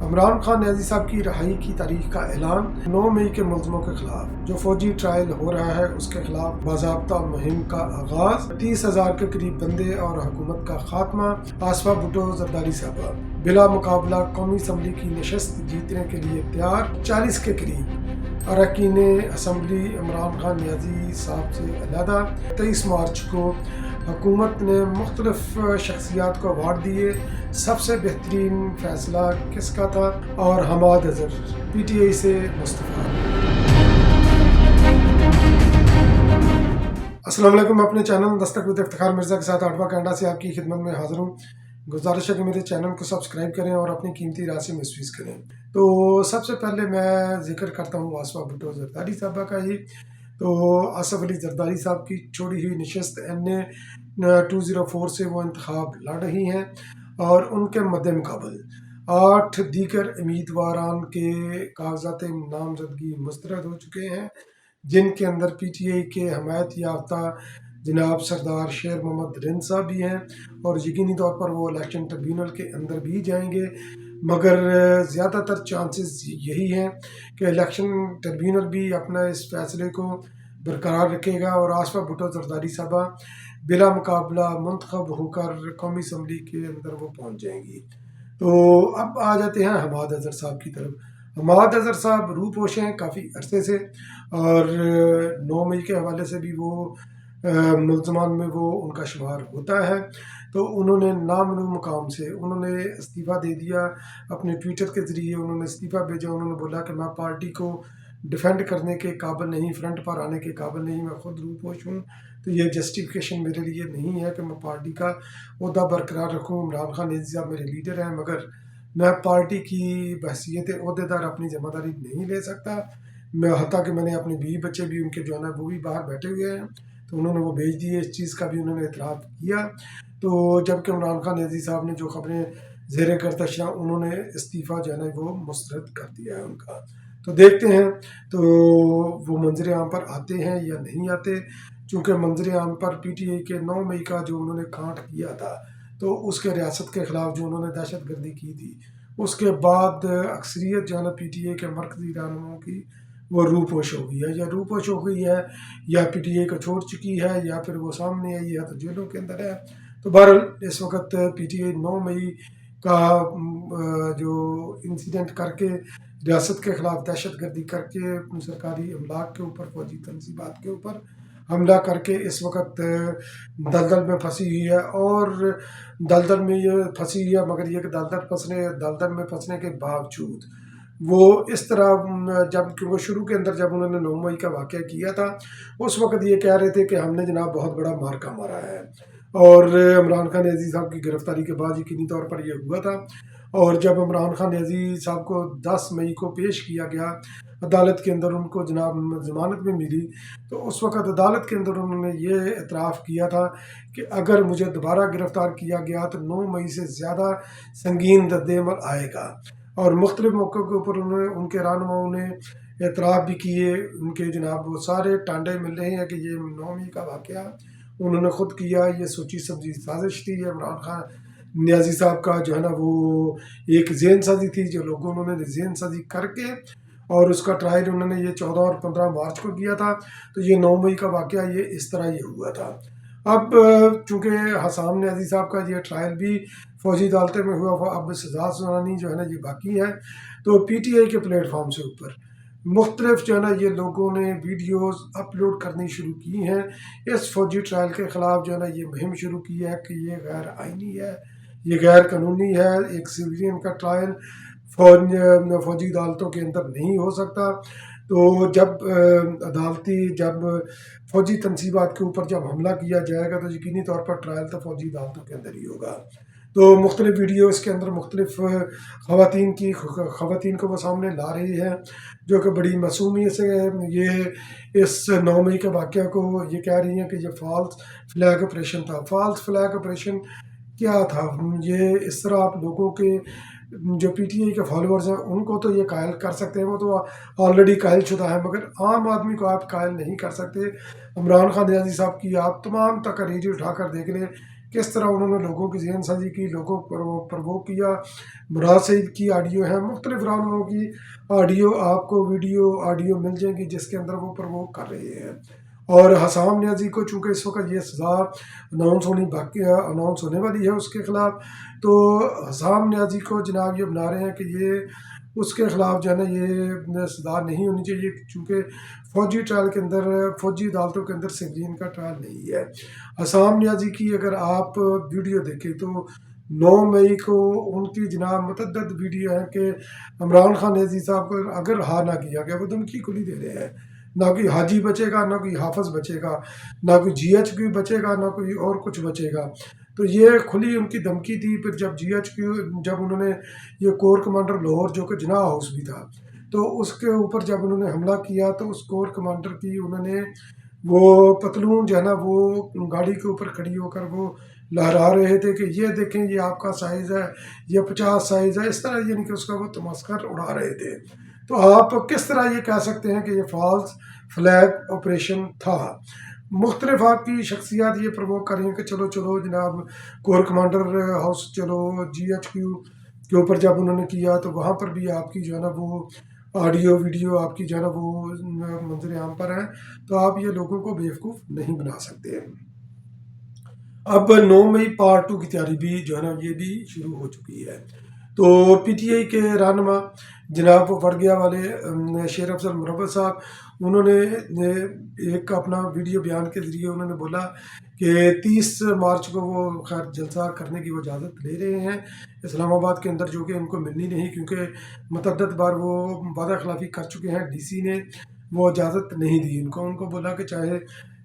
عمران خان نیازی صاحب کی رہائی کی تاریخ کا اعلان 9 مئی کے ملزموں کے خلاف جو فوجی ٹرائل ہو رہا ہے اس کے خلاف باضابطہ مہم کا آغاز 30,000 کے قریب بندے اور حکومت کا خاتمہ آصفہ بھٹو زرداری صاحبہ بلا مقابلہ قومی اسمبلی کی نشست جیتنے کے لیے تیار 40 کے قریب اراکین اسمبلی عمران خان نیازی صاحب سے علیحدہ 23 مارچ کو حکومت نے مختلف شخصیات کو ایوارڈ دیے سب سے بہترین فیصلہ کس کا تھا اور Hammad Azhar P T I سے مستعفی۔ السلام علیکم، اپنے چینل دستک ود افتخار مرزا کے ساتھ آٹوا کینیڈا سے آپ کی خدمت میں حاضر ہوں۔ گزارش ہے کہ میرے چینل کو سبسکرائب کریں اور اپنی قیمتی رائے سے مسفیز کریں۔ تو سب سے پہلے میں ذکر کرتا ہوں آصفہ بھٹو زرداری صاحبہ کا ہی۔ تو آصف علی زرداری صاحب کی چھوڑی ہوئی نشست NA 204 سے وہ انتخاب لڑ رہی ہیں اور ان کے مد مقابل 8 دیگر امیدواران کے کاغذات نامزدگی مسترد ہو چکے ہیں، جن کے اندر پی ٹی آئی کے حمایت یافتہ جناب سردار شیر محمد رند صاحب بھی ہیں اور یقینی طور پر وہ الیکشن ٹربیونل کے اندر بھی جائیں گے، مگر زیادہ تر چانسز یہی ہیں کہ الیکشن ٹربیونل بھی اپنا اس فیصلے کو برقرار رکھے گا اور آصفہ بھٹو زرداری صاحبہ بلا مقابلہ منتخب ہو کر قومی اسمبلی کے اندر وہ پہنچ جائیں گی۔ تو اب آ جاتے ہیں حماد اظہر صاحب کی طرف۔ حماد اظہر صاحب روپوش ہیں کافی عرصے سے اور 9 مئی کے حوالے سے بھی وہ ملزمان میں وہ ان کا شمار ہوتا ہے۔ تو انہوں نے نامنو مقام سے انہوں نے استعفیٰ دے دیا، اپنے ٹویٹر کے ذریعے انہوں نے استعفیٰ بھیجا۔ انہوں نے بولا کہ میں پارٹی کو ڈیفینڈ کرنے کے قابل نہیں، فرنٹ پر آنے کے قابل نہیں، میں خود روپوش ہوں، تو یہ جسٹیفیکیشن میرے لیے نہیں ہے کہ میں پارٹی کا عہدہ برقرار رکھوں۔ عمران خان نیازی صاحب میرے لیڈر ہیں، مگر میں پارٹی کی بحثیت عہدے دار اپنی ذمہ داری نہیں لے سکتا۔ میں حتیٰ کہ میں نے اپنے بیوی بچے بھی ان کے جو ہے نا وہ بھی باہر بیٹھے ہوئے ہیں، تو انہوں نے وہ بھیج دیے، اس چیز کا بھی انہوں نے اعتراف کیا۔ تو جبکہ عمران خان نیازی صاحب نے جو خبریں زیر گردش انہوں نے استعفیٰ جو ہے نا وہ مسترد کر دیا ہے ان کا۔ تو دیکھتے ہیں تو وہ منظر عام پر آتے ہیں یا نہیں آتے، چونکہ منظر عام پر پی ٹی آئی کے 9 مئی کا جو انہوں نے کانٹ کیا تھا تو اس کے ریاست کے خلاف جو انہوں نے دہشت گردی کی تھی، اس کے بعد اکثریت جو ہے نا پی ٹی آئی کے مرکزی رہنماؤں کی وہ روپوش ہو گئی ہے، یا روپوش ہو گئی ہے یا پی ٹی آئی کو چھوڑ چکی ہے یا پھر وہ سامنے آئی ہے تو جیلوں کے اندر ہے۔ تو بہرحال اس وقت پی ٹی آئی 9 مئی کا جو انسیڈنٹ کر کے ریاست کے خلاف دہشت گردی کر کے سرکاری املاک کے اوپر، فوجی تنصیبات کے اوپر حملہ کر کے اس وقت دلدل میں پھنسی ہوئی ہے، اور دلدل میں یہ پھنسی ہوئی ہے، مگر یہ کہ دلدل میں پھنسنے کے باوجود وہ اس طرح جب وہ شروع کے اندر جب انہوں نے 9 مئی کا واقعہ کیا تھا اس وقت یہ کہہ رہے تھے کہ ہم نے جناب بہت بڑا مارکا مارا ہے، اور عمران خان نیازی صاحب کی گرفتاری کے بعد یقینی طور پر یہ ہوا تھا۔ اور جب عمران خان نیازی صاحب کو 10 مئی کو پیش کیا گیا عدالت کے اندر، ان کو جناب ضمانت میں ملی، تو اس وقت عدالت کے اندر انہوں نے یہ اعتراف کیا تھا کہ اگر مجھے دوبارہ گرفتار کیا گیا تو 9 مئی سے زیادہ سنگین رد عمل آئے گا، اور مختلف موقعوں کے اوپر ان کے رہنماؤں نے اعتراف بھی کیے، ان کے جناب وہ سارے ٹانڈے مل رہے ہیں کہ یہ 9 مئی کا واقعہ انہوں نے خود کیا، یہ سوچی سمجھی سازش تھی، یہ عمران خان نیازی صاحب کا جو ہے نا وہ ایک ذہن سازی تھی جو لوگوں نے ذہن سازی کر کے، اور اس کا ٹرائل انہوں نے یہ 14 اور 15 مارچ کو کیا تھا، تو یہ 9 مئی کا واقعہ یہ اس طرح یہ ہوا تھا۔ اب چونکہ حسام نیازی صاحب کا یہ ٹرائل بھی فوجی عدالتیں میں ہوا، اب سزا سنانی جو ہے نا یہ باقی ہے، تو پی ٹی آئی کے پلیٹ فارم سے اوپر مختلف جو ہے نا یہ لوگوں نے ویڈیوز اپلوڈ کرنی شروع کی ہیں اس فوجی ٹرائل کے خلاف، جو ہے نا یہ مہم شروع کی ہے کہ یہ غیر آئینی ہے، یہ غیر قانونی ہے، ایک سویلین کا ٹرائل فوجی عدالتوں کے اندر نہیں ہو سکتا۔ تو جب فوجی تنصیبات کے اوپر جب حملہ کیا جائے گا تو یقینی طور پر ٹرائل تو فوجی عدالتوں کے اندر ہی ہوگا۔ تو مختلف ویڈیو اس کے اندر مختلف خواتین کو وہ سامنے لا رہی ہے جو کہ بڑی معصومیت سے یہ اس 9 مئی کے واقعہ کو یہ کہہ رہی ہیں کہ یہ فالس فلیگ آپریشن تھا۔ فالس فلیگ آپریشن کیا تھا؟ یہ اس طرح آپ لوگوں کے جو پی ٹی آئی کے فالوورز ہیں ان کو تو یہ قائل کر سکتے ہیں، وہ تو آلریڈی قائل شدہ ہے، مگر عام آدمی کو آپ قائل نہیں کر سکتے۔ عمران خان نیازی صاحب کی آپ تمام تقاریر اٹھا کر دیکھ لیں किस तरह उन्होंने लोगों की जहन साजी की, लोगों को प्रवोक किया। मुराद सईद की ऑडियो है, मुख्तलिफ रहनुमाओं की ऑडियो आपको वीडियो ऑडियो मिल जाएंगी जिसके अंदर वो प्रवोक कर रहे हैं। और हसाम नियाजी को चूँकि इस वक्त ये सज़ा अनाउंस होने वाली है उसके ख़िलाफ़, तो हसाम नियाजी को जनाब ये बना रहे हैं कि ये उसके ख़िलाफ़ जो है ना ये सज़ा नहीं होनी चाहिए, चूँकि फ़ौजी ट्रायल के अंदर, फ़ौजी अदालतों के अंदर सिविलियन का ट्रायल नहीं है। हसाम नियाजी की अगर आप वीडियो देखें तो 9 मई को उनकी जनाब मुतअद्दिद वीडियो है कि इमरान खान नियाजी साहब को अगर हाँ ना किया गया, वो धमकी खुली दे रहे हैं, ना कोई हाजी बचेगा, ना कोई हाफज बचेगा, ना कोई GHQ बचेगा, ना कोई और कुछ बचेगा। तो ये खुली उनकी धमकी थी। फिर जब GHQ, जब उन्होंने ये कोर कमांडर लाहौर जो कि जिनाह हाउस भी था, तो उसके ऊपर जब उन्होंने हमला किया तो उस कोर कमांडर की उन्होंने वो पतलून जो है ना वो गाड़ी के ऊपर खड़ी होकर वो लहरा रहे थे कि ये देखें ये आपका साइज़ है, ये 50 साइज़ है, इस तरह यानी कि उसका वो तमस्कर उड़ा रहे थे। तो आप किस तरह ये कह सकते हैं कि ये फॉल्स फ्लैग ऑपरेशन था। मुख्तलिफ आपकी शख्सियात ये प्रवोक कर रही हैं कि चलो चलो जनाब कोर कमांडर हाउस, चलो GHQ के ऊपर जब उन्होंने किया तो वहाँ पर भी आपकी जो है ना वो ऑडियो वीडियो आपकी जो है ना वो मंजर आम पर है। तो आप ये लोगों को बेवकूफ़ नहीं बना सकते। अब 9 मई पार्ट 2 की तैयारी भी जो है ना ये भी शुरू हो चुकी है। तो PTI के रहनुमा जनाब वड़गिया वाले शेर अफजल मुरव्वत साहब, उन्होंने एक अपना वीडियो बयान के ज़रिए उन्होंने बोला कि 30 मार्च को वो खैर जलसा करने की वो इजाज़त ले रहे हैं इस्लामाबाद के अंदर, जो कि उनको मिलनी नहीं, क्योंकि मुतअद्दिद बार वो वादा खिलाफ़ी कर चुके हैं। DC ने वो इजाज़त नहीं दी उनको बोला कि चाहे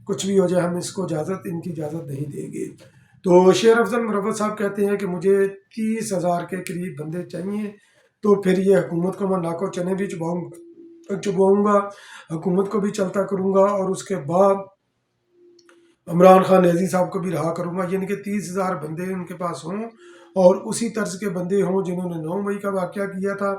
कुछ भी हो जाए हम इसको इनकी इजाज़त नहीं देंगे। तो शेर अफजल मुरव्वत साहब कहते हैं कि मुझे 30,000 के करीब बंदे चाहिए, तो फिर ये हुकूमत को मैं नाको चने भी चुबाऊँगा, हुकूमत को भी चलता करूँगा, और उसके बाद इमरान खान नियाज़ी साहब को भी रहा करूँगा। यानी कि 30,000 बंदे उनके पास हों और उसी तर्ज के बंदे हों जिन्होंने 9 मई का वाक़या किया था।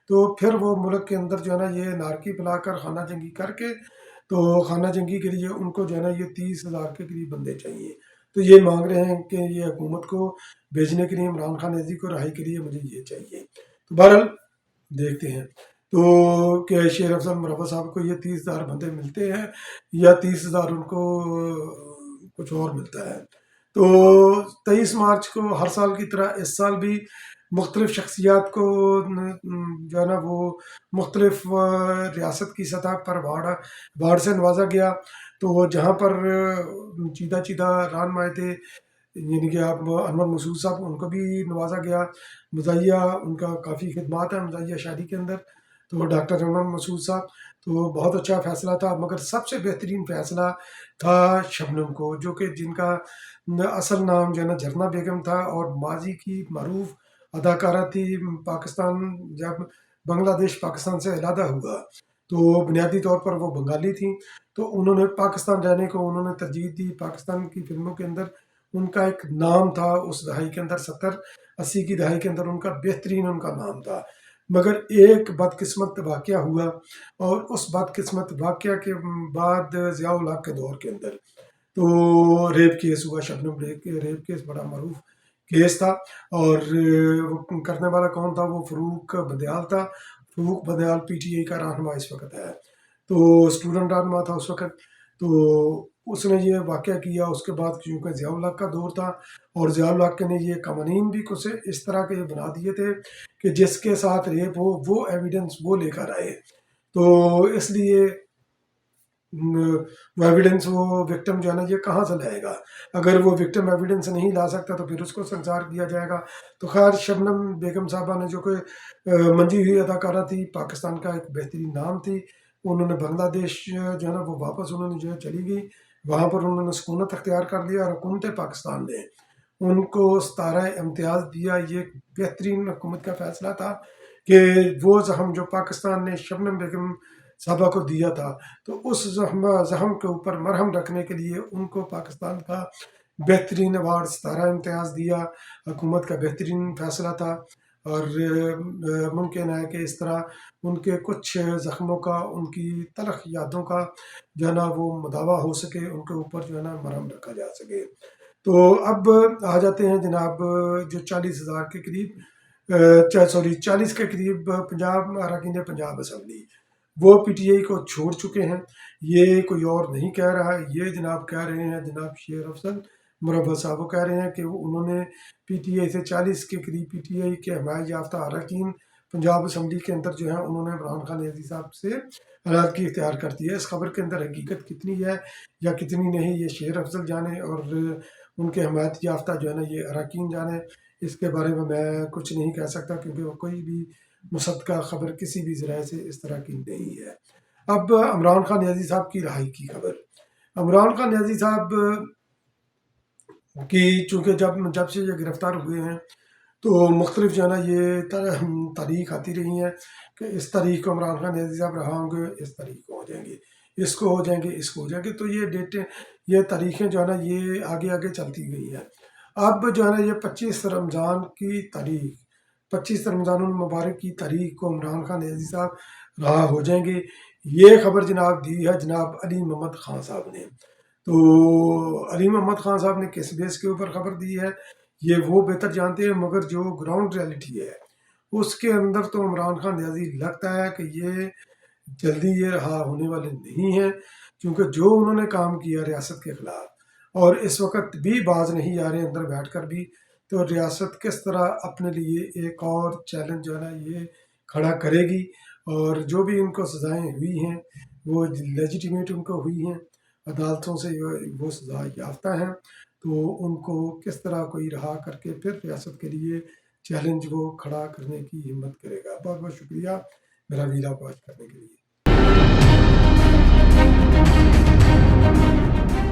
तो फिर वो मुल्क के अंदर जो है ना ये नारकी फैलाकर खाना जंगी करके, तो खाना जंगी के लिए उनको जो है ना ये 30,000 के करीब बंदे चाहिए। तो ये मांग रहे हैं कि ये हुकूमत को भेजने के लिए, इमरान खान नियाज़ी को रहाई के लिए मुझे ये चाहिए। तो बहरहाल देखते हैं तो क्या शेर अफजल मुरव्वत साहब को ये 30,000 बंदे मिलते हैं या 30,000 उनको कुछ और मिलता है। तो 23 मार्च को हर साल की तरह इस साल भी मुख्तलिफ शख्सियात को जो है ना वो मुख्तलिफ रियासत की सतह पर बाढ़ से नवाजा गया। तो जहाँ पर चीदा चीदा रहनुमा थे, यानी कि आप अनवर मसूद साहब, उनको भी नवाजा गया। मज़ाहिया उनका काफ़ी खिदमात है मज़ाहिया शादी के अंदर। तो डॉक्टर अनवर मसूद साहब, तो बहुत अच्छा फ़ैसला था, मगर सबसे बेहतरीन फ़ैसला था शबनम को, जो कि जिनका असल नाम जो है ना झरना बेगम था और माजी की मरूफ अदाकारा थी। पाकिस्तान जब बांग्लादेश पाकिस्तान से अलहदा हुआ तो बुनियादी तौर पर वो बंगाली थी, तो उन्होंने पाकिस्तान रहने को उन्होंने तरजीह दी। पाकिस्तान की फिल्मों के अंदर उनका एक नाम था, उस दहाई के अंदर 70-80 की दहाई के अंदर उनका बेहतरीन उनका नाम था। मगर एक बदकिस्मत वाक़या हुआ, और उस बदकिस्मत वाक़या के बाद ज़ियाउल हक के दौर के अंदर तो रेप केस हुआ। शबनम रेप केस बड़ा मरूफ केस था, और वो करने वाला कौन था? वो फ़रूक बदयाल था। फ़रूक बदयाल PTI का रहनुमा इस वक्त है, तो स्टूडेंट रहनुमा था उस वक्त। तो उसने ये वाक़या किया। उसके बाद क्योंकि ज़ियाउल हक का दौर था, और ज़ियाउल हक ने ये कवानीन भी कुछ इस तरह के बना दिए थे कि जिसके साथ रेप हो वो एविडेंस वो लेकर आए। तो इसलिए वो एविडेंस वो विक्टिम जो है ना ये कहाँ से लाएगा? अगर वो विक्टिम एविडेंस नहीं ला सकता तो फिर उसको संसार किया जाएगा। तो खैर शबनम बेगम साहबा ने, जो कि मंजी हुई अदाकारा थी, पाकिस्तान का एक बेहतरीन नाम थी, उन्होंने बांग्लादेश जो है ना वो वापस उन्होंने जो है चली गई। वहाँ पर उन्होंने सुकूनत अख्तियार कर लिया, और हुकूमत पाकिस्तान ने उनको 17 इम्तियाज़ दिया। ये एक बेहतरीन हुकूमत का फ़ैसला था कि वो ज़ख्म जो पाकिस्तान ने शबनम बेगम साहबा को दिया था, तो उस ज़ख्म के ऊपर मरहम रखने के लिए उनको पाकिस्तान का बेहतरीन अवार्ड 17 इम्तियाज़ दिया। हुकूमत का बेहतरीन फ़ैसला था, और मुमकिन है कि इस तरह उनके कुछ ज़ख्मों का, उनकी तलख़ यादों का जो है ना वो मुदावा हो सके, उनके ऊपर जो है ना मरहम रखा जा सके। तो अब आ जाते हैं जनाब, जो 40,000 के करीब 40 के करीब पंजाब अरकान पंजाब असम्बली वो पीटीआई को छोड़ चुके हैं। ये कोई और नहीं कह रहा है, ये जनाब कह रहे हैं, जनाब शेर अफसल मुरब्बा साहब वो कह रहे हैं कि उन्होंने पीटीआई से 40 के करीब पीटीआई के हमायत याफ्ता अरकान पंजाब असम्बली के अंदर जो है उन्होंने इमरान खान नियाज़ी साहब से अलीहदगी इख्तियार कर दी है। इस खबर के अंदर हकीकत कितनी है या कितनी नहीं, ये शेर अफसल जाने और उनके हमायत याफ्ता जो है ना ये अरकान जाने। इसके बारे में मैं कुछ नहीं कह सकता, क्योंकि वो कोई भी मुसद्दक़ा खबर किसी भी ज़राए से इस तरह की नहीं है। अब इमरान खान नियाज़ी साहब की रहाई की खबर। इमरान खान नियाज़ी साहब की चूँकि जब जब से ये गिरफ़्तार हुए हैं तो मुख्तलिफ जो है ना ये तारीख आती रही हैं कि इस तारीख को इमरान खान नियाज़ी साहब रहा होंगे, इस तारीख को हो जाएंगे, इसको हो जाएंगे, इसको हो जाएंगे। तो ये डेटें, ये तारीखें जो है ना ये आगे आगे चलती गई हैं। अब जो है ना ये 25 रमज़ान की तारीख, 25 रमज़ान मुबारक की तारीख को इमरान खान नियाज़ी साहब रहा हो जाएंगे। ये खबर जनाब दी है जनाब अली मोहम्मद खान साहब ने। तो अली मोहम्मद खान साहब ने किस बेस के ऊपर खबर दी है ये वो बेहतर जानते हैं, मगर जो ग्राउंड रियलिटी है उसके अंदर तो इमरान खान नियाज़ी लगता है कि ये जल्दी ये रहा होने वाले नहीं हैं, क्योंकि जो उन्होंने काम किया रियासत के ख़िलाफ़ और इस वक्त भी बाज नहीं आ रहे अंदर बैठ कर भी, तो रियासत किस तरह अपने लिए एक और चैलेंज जो है ना ये खड़ा करेगी। और जो भी उनको सज़ाएँ हुई हैं वो लेजिटिमेट उनको हुई हैं, अदालतों से वो सज़ा याफ्ता हैं, तो उनको किस तरह कोई रहा करके फिर रियासत के लिए चैलेंज वो खड़ा करने की हिम्मत करेगा। बहुत बहुत शुक्रिया मेरा वीडियो वॉच करने के लिए।